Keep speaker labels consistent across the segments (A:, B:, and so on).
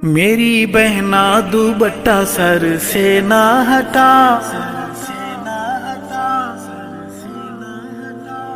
A: میری بہنا دوپٹہ سر سے نہ ہٹا،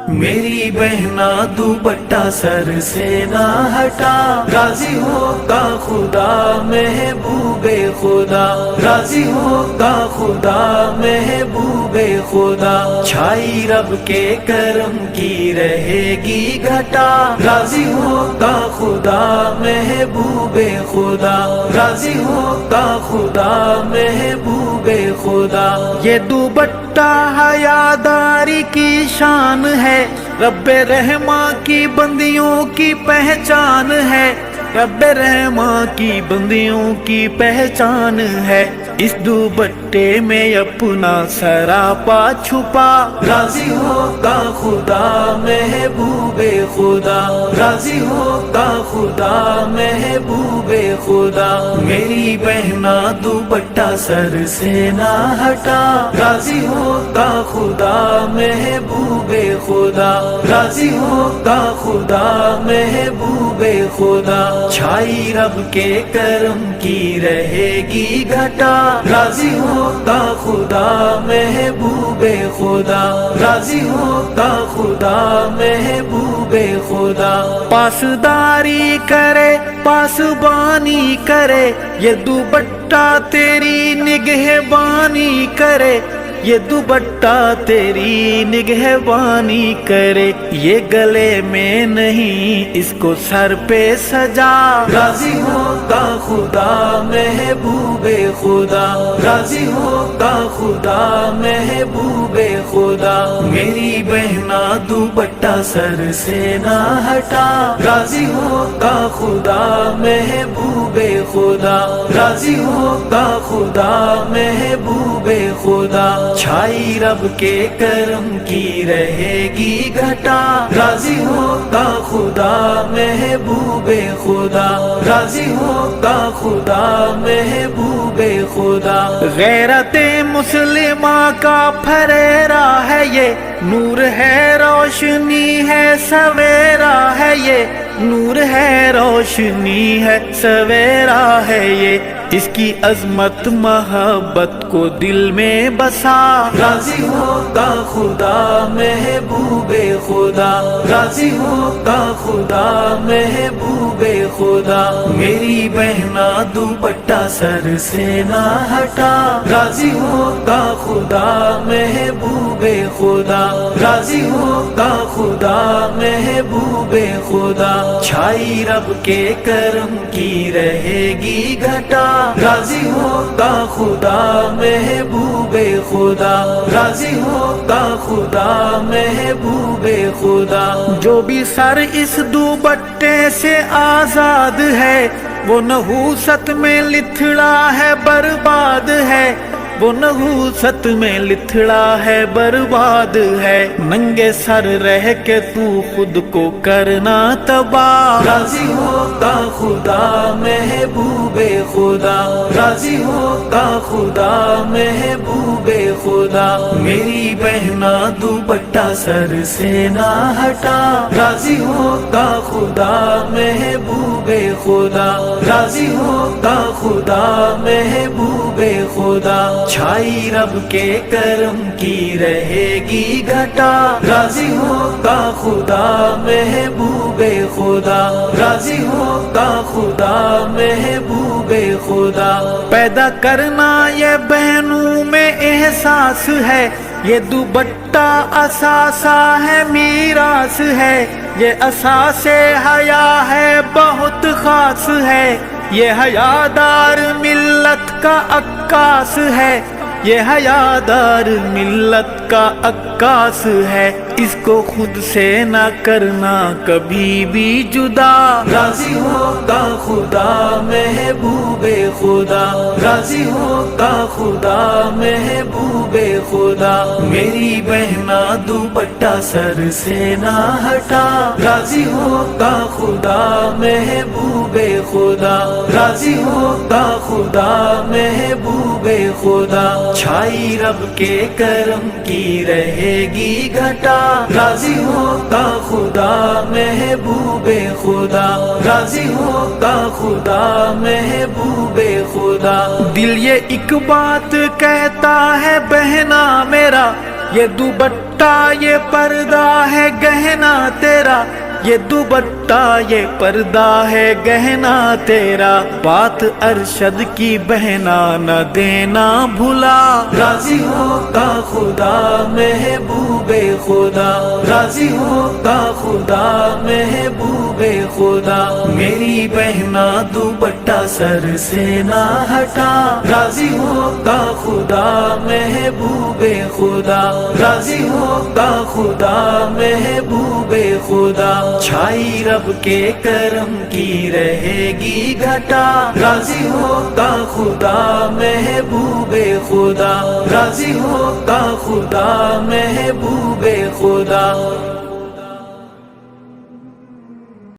A: میری بہنا دوپٹہ سر سے نہ ہٹا، راضی ہوگا خدا محبوب خدا، راضی ہوگا خدا محبوب خدا، چھائی رب کے کرم کی رہے گی گھٹا، راضی ہوگا خدا محبوب خدا، راضی ہوگا خدا محبوب خدا۔ یہ دوپٹہ حیاداری کی شان ہے، رب رحماں کی بندیوں کی پہچان ہے، رب رحماں کی بندیوں کی پہچان ہے، اس دوپٹے میں اپنا سراپا چھپا، راضی ہوگا خدا محبوب خدا، راضی ہوگا خدا محبوب خدا۔ میری بہنا دوپٹہ سر سے نہ ہٹا، راضی ہوگا خدا محبوب خدا، راضی ہوگا خدا محبوب خدا، چھائی رب کے کرم کی رہے گی گھٹا، راضی ہوگا خدا محبوب خدا، راضی ہوگا خدا محبوب خدا۔ پاسداری کرے پاسبانی کرے، یہ دوپٹہ تیری نگہبانی کرے، یہ دوپٹہ تیری نگہبانی کرے، یہ گلے میں نہیں اس کو سر پہ سجا، راضی ہوگا خدا محبوب خدا، راضی ہوگا خدا محبوب خدا۔ میری بہنا دوپٹہ سر سے نہ ہٹا، راضی ہوگا خدا محبوب خدا، راضی ہوگا خدا محبوب خدا، چھائی رب کے کرم کی رہے گی گھٹا، راضی ہوگا خدا محبوب خدا، راضی ہوگا خدا محبوب خدا۔ غیرت مسلمہ کا پھریرا ہے یہ، نور ہے روشنی ہے سویرا ہے یہ، نور ہے روشنی ہے سویرا ہے یہ، اس کی عظمت محبت کو دل میں بسا، راضی ہوگا خدا محبوب خدا، راضی ہوگا خدا محبوب خدا۔ میری بہنا دوپٹہ سر سے نہ ہٹا، راضی ہوگا خدا محبوب خدا، راضی ہوگا خدا محبوب خدا، چھائی رب کے کرم کی رہے گی گھٹا، راضی ہوگا خدا محبوب خدا، راضی ہوگا خدا محبوب خدا۔ جو بھی سر اس دوپٹے سے آزاد ہے، وہ نحوست میں لتھڑا ہے برباد ہے، وہ نحوست میں لتھڑا ہے برباد ہے، ننگے سر رہ کے تو خود کو کرنا تباہ، راضی ہوگا خدا محبوب خدا، راضی ہوگا خدا محبوب خدا۔ میری بہنا دوپٹہ سر سے نہ ہٹا، راضی ہوگا خدا محبوب خدا، راضی ہوگا خدا محبوب خدا، چھائی رب کے کرم کی رہے گی گھٹا، راضی ہوگا خدا محبوب خدا، راضی ہوگا خدا محبوب خدا۔ پیدا کرنا یہ بہنوں میں احساس ہے، یہ دوپٹہ اثاثہ ہے میراث ہے، یہ اساس حیا ہے بہت خاص ہے، یہ حیادار ملت کا عکاس ہے، یہ حیادار ملت کا عکاس ہے، اس کو خود سے نہ کرنا کبھی بھی جدا، راضی ہوگا خدا محبوب خدا، راضی ہوگا خدا محبوب خدا۔ میری بہنا دوپٹہ سر سے نہ ہٹا، راضی ہوگا خدا محبوب خدا راضی ہوگا خدا محبوب خدا چھائی رب کے کرم کی رہے گی گھٹا راضی ہوگا خدا محبوب خدا راضی ہوگا خدا محبوب خدا دل یہ ایک بات کہتا ہے بہنا میرا یہ دوپٹہ یہ پردہ ہے گہنا تیرا یہ دوپٹہ یہ پردہ ہے گہنا تیرا بات ارشد کی بہنا نہ دینا بھلا راضی ہوگا خدا محبوب خدا راضی ہوگا خدا محبوب خدا میری بہنا دوپٹہ سر سے نہ ہٹا راضی ہوگا خدا محبوب خدا راضی ہوگا خدا محبوب خدا چھائی رب کے کرم کی رہے گی گھٹا راضی ہوگا خدا محبوب خدا راضی ہوگا خدا محبوب خدا